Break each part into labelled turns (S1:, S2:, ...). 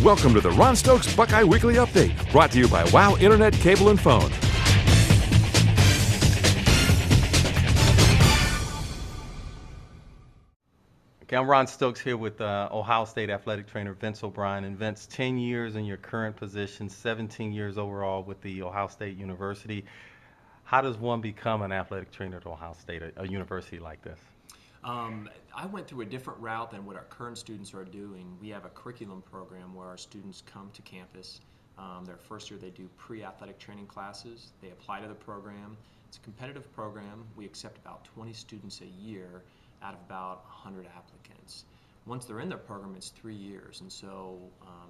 S1: Welcome to the Ron Stokes Buckeye Weekly Update, brought to you by WOW Internet, Cable, and Phone.
S2: Okay, I'm Ron Stokes here with Ohio State athletic trainer Vince O'Brien. And Vince, 10 years in your current position, 17 years overall with the Ohio State University. How does one become an athletic trainer at Ohio State, a university like this?
S3: I went through a different route than what our current students are doing. We have a curriculum program where our students come to campus. Their first year they do pre-athletic training classes. They apply to the program. It's a competitive program. We accept about 20 students a year out of about 100 applicants. Once they're in their program, it's 3 years, and so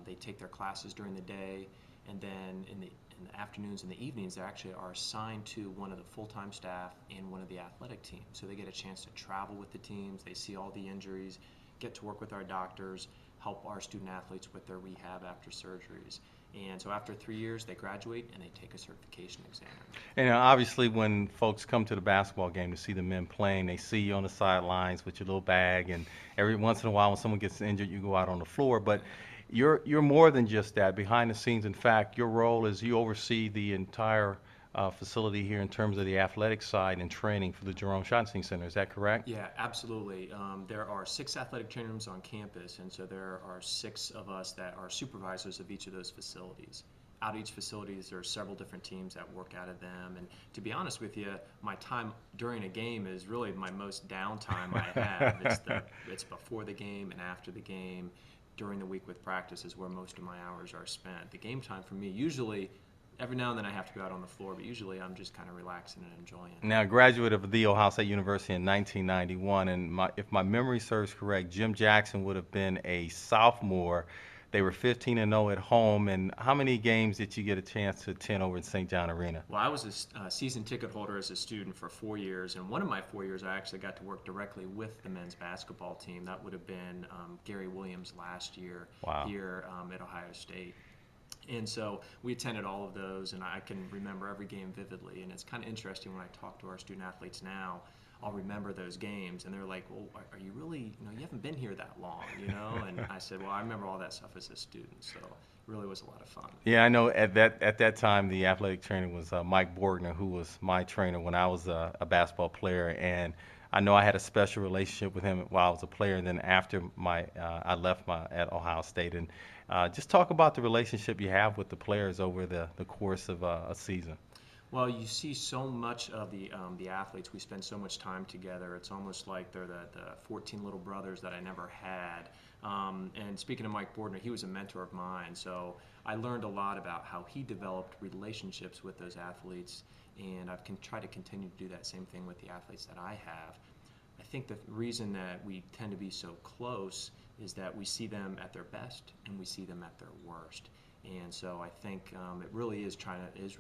S3: they take their classes during the day, and then in the afternoons and the evenings, they actually are assigned to one of the full-time staff and one of the athletic teams. So they get a chance to travel with the teams, they see all the injuries, get to work with our doctors, help our student athletes with their rehab after surgeries. And so after 3 years, they graduate and they take a certification exam.
S2: And obviously when folks come to the basketball game to see the men playing, they see you on the sidelines with your little bag, and every once in a while when someone gets injured, you go out on the floor. But you're more than just that, behind the scenes. In fact, your role is you oversee the entire facility here in terms of the athletic side and training for the Jerome Schottenstein Center. Is that correct?
S3: Yeah, absolutely. There are 6 athletic training rooms on campus, and so there are 6 of us that are supervisors of each of those facilities. Out of each facility, there are several different teams that work out of them. And to be honest with you, my time during a game is really my most downtime I have. It's before the game and after the game. During the week with practice is where most of my hours are spent. The game time for me, usually, every now and then I have to go out on the floor, but usually I'm just kind of relaxing and enjoying it.
S2: Now, a graduate of the Ohio State University in 1991, and if my memory serves correct, Jim Jackson would have been a sophomore. They were 15-0 at home, and how many games did you get a chance to attend over at St. John Arena?
S3: Well, I was a season ticket holder as a student for 4 years, and one of my 4 years I actually got to work directly with the men's basketball team. That would have been Gary Williams last year.
S2: Wow.
S3: Here at Ohio State. And so we attended all of those, and I can remember every game vividly. And it's kind of interesting when I talk to our student athletes now, I'll remember those games, and they're like, well, are you really, you haven't been here that long, And I said, well, I remember all that stuff as a student, so it really was a lot of fun.
S2: Yeah, I know at that time the athletic trainer was Mike Borgner, who was my trainer when I was a basketball player, and I know I had a special relationship with him while I was a player, and then after I left at Ohio State. And just talk about the relationship you have with the players over the course of a season.
S3: Well, you see so much of the athletes. We spend so much time together. It's almost like they're the 14 little brothers that I never had. And speaking of Mike Bordner, he was a mentor of mine. So I learned a lot about how he developed relationships with those athletes, and I've tried to continue to do that same thing with the athletes that I have. I think the reason that we tend to be so close is that we see them at their best and we see them at their worst. And so I think it really is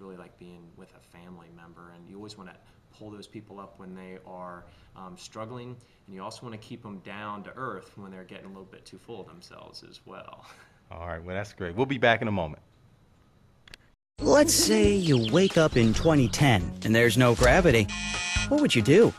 S3: really like being with a family member, and you always want to pull those people up when they are struggling, and you also want to keep them down to earth when they're getting a little bit too full of themselves as well.
S2: All right, well, that's great. We'll be back in a moment.
S4: Let's say you wake up in 2010 and there's no gravity. What would you do?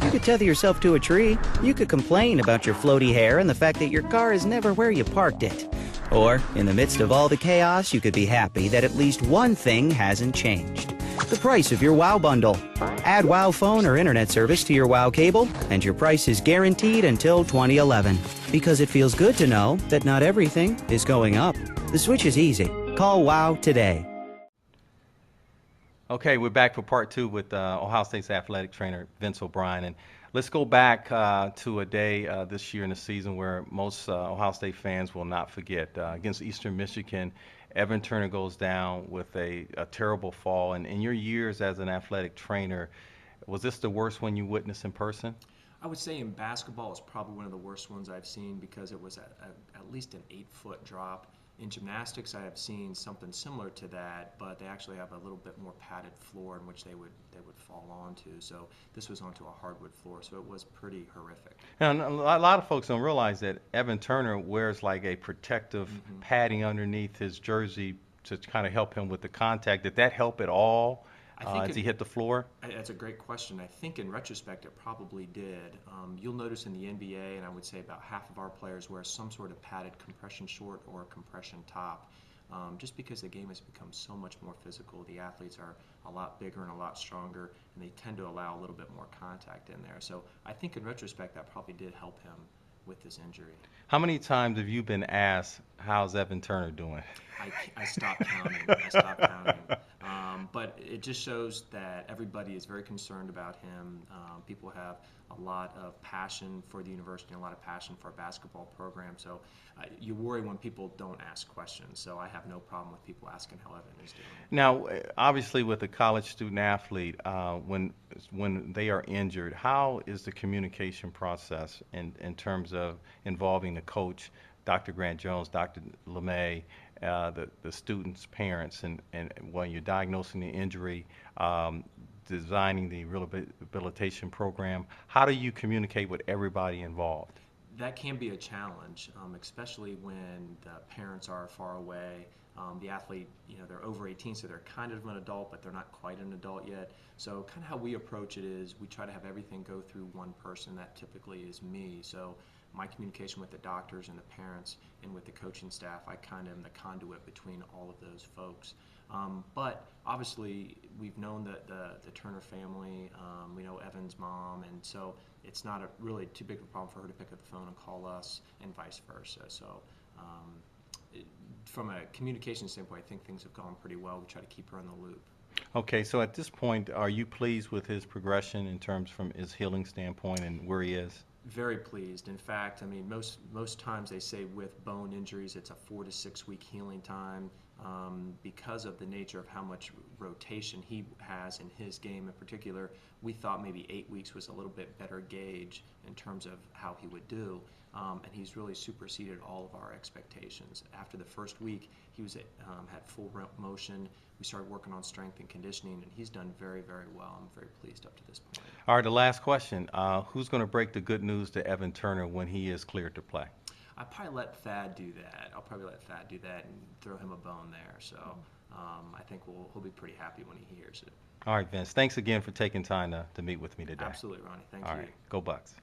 S4: You could tether yourself to a tree. You could complain about your floaty hair and the fact that your car is never where you parked it. Or, in the midst of all the chaos, you could be happy that at least one thing hasn't changed. The price of your WOW bundle. Add WOW phone or internet service to your WOW cable, and your price is guaranteed until 2011. Because it feels good to know that not everything is going up. The switch is easy. Call WOW today.
S2: Okay, we're back for part 2 with Ohio State's athletic trainer Vince O'Brien, and let's go back to a day this year in the season where most Ohio State fans will not forget. Against Eastern Michigan, Evan Turner goes down with a terrible fall. And in your years as an athletic trainer, was this the worst one you witnessed in person?
S3: I would say in basketball it's probably one of the worst ones I've seen, because it was at least an 8-foot drop. In gymnastics, I have seen something similar to that, but they actually have a little bit more padded floor in which they would fall onto. So this was onto a hardwood floor, so it was pretty horrific.
S2: And a lot of folks don't realize that Evan Turner wears like a protective padding underneath his jersey to kind of help him with the contact. Did that help at all Has he hit the floor?
S3: That's a great question. I think in retrospect it probably did. You'll notice in the NBA, and I would say about half of our players wear some sort of padded compression short or compression top. Just because the game has become so much more physical, the athletes are a lot bigger and a lot stronger, and they tend to allow a little bit more contact in there. So I think in retrospect that probably did help him with this injury.
S2: How many times have you been asked, how's Evan Turner doing?
S3: I stopped counting. I stopped counting. But it just shows that everybody is very concerned about him. People have a lot of passion for the university, a lot of passion for our basketball program. So you worry when people don't ask questions. So I have no problem with people asking how Evan is doing.
S2: Now, obviously, with a college student athlete, when they are injured, how is the communication process in terms of involving the coach, Dr. Grant Jones, Dr. LeMay, the students' parents, and when you're diagnosing the injury, designing the rehabilitation program, how do you communicate with everybody involved?
S3: That can be a challenge, especially when the parents are far away. The athlete, they're over 18, so they're kind of an adult, but they're not quite an adult yet. So kind of how we approach it is we try to have everything go through one person. That typically is me. So my communication with the doctors and the parents and with the coaching staff, I kind of am the conduit between all of those folks. But obviously, we've known the Turner family. We know Evan's mom, and so it's not really too big of a problem for her to pick up the phone and call us, and vice versa. So from a communication standpoint, I think things have gone pretty well. We try to keep her in the loop.
S2: Okay, so at this point, are you pleased with his progression in terms from his healing standpoint and where he is?
S3: Very pleased. In fact, I mean, most times they say with bone injuries, it's a 4 to 6 week healing time. Because of the nature of how much rotation he has in his game in particular, we thought maybe 8 weeks was a little bit better gauge in terms of how he would do. And he's really superseded all of our expectations. After the first week, he was had full motion. We started working on strength and conditioning, and he's done very, very well. I'm very pleased up to this point.
S2: All right, the last question. Who's going to break the good news to Evan Turner when he is cleared to play?
S3: I'll probably let Thad do that. And throw him a bone there. So I think he'll be pretty happy when he hears it.
S2: All right, Vince. Thanks again for taking time to meet with me today.
S3: Absolutely, Ronnie. Thank you.
S2: All right. Go Bucks.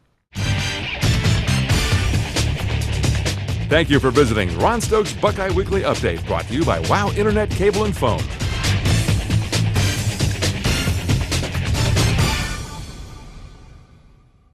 S1: Thank you for visiting Ron Stokes Buckeye Weekly Update, brought to you by WOW Internet Cable and Phone.